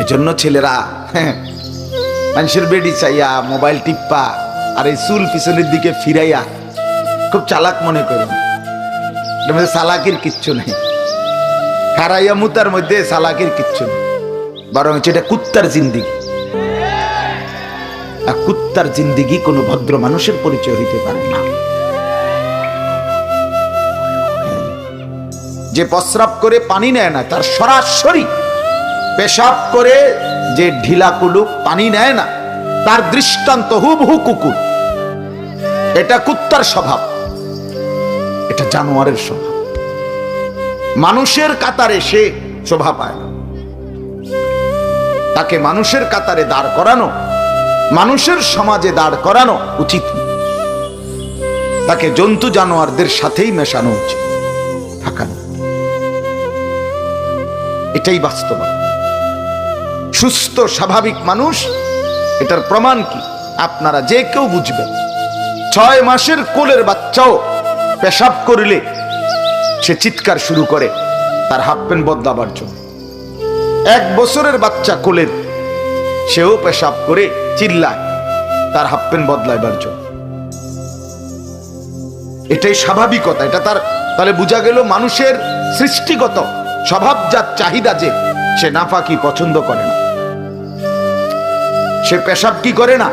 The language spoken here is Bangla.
এজন্য ছেলেরা মানুষের বেডি চাইয়া মোবাইল টিপ্পা আর এই চুল পিছনের দিকে ফিরাইয়া খুব চালাক মনে করেন। এটার মধ্যে চালাকির কিচ্ছু নেই, খারাইয়া মুতার মধ্যে চালাকির কিচ্ছু নেই, বরং এটা কুত্তার জিন্দিগি। আর কুত্তার জিন্দিগি কোনো ভদ্র মানুষের পরিচয় হইতে পারে না। যে প্রস্রাব করে পানি নেয় না, তার সরাসরি পেশাব করে যে ঢিলা কুলুক পানি নেয় না, তার দৃষ্টান্ত হুবহু কুকুর। এটা কুত্তার স্বভাব, এটা জানোয়ারের স্বভাব। মানুষের কাতারে সে শোভা পায় না। তাকে মানুষের কাতারে দাঁড় করানো, মানুষের সমাজে দাঁড় করানো উচিত না। তাকে জন্তু জানোয়ারদের সাথেই মেশানো উচিত, থাকানো। এটাই বাস্তবতা। সুস্থ স্বাভাবিক মানুষ, এটার প্রমাণ কি আপনারা যে কেউ বুঝবেন। 6 মাসের কোলের বাচ্চাও পেশাব করলে সে চিৎকার শুরু করে তার হাফ প্যান্ট বদলাবার জন্য। 1 বছরের বাচ্চা কোলের, সেও পেশাব করে চিল্লায় তার হাফ প্যান্ট বদলাইবার জন্য। এটাই স্বাভাবিকতা। এটা তার, তাহলে বোঝা গেল মানুষের সৃষ্টিগত স্বভাবজাত চাহিদা যে সে নাপাকি পছন্দ করে না, সে পেশাব কি করে না।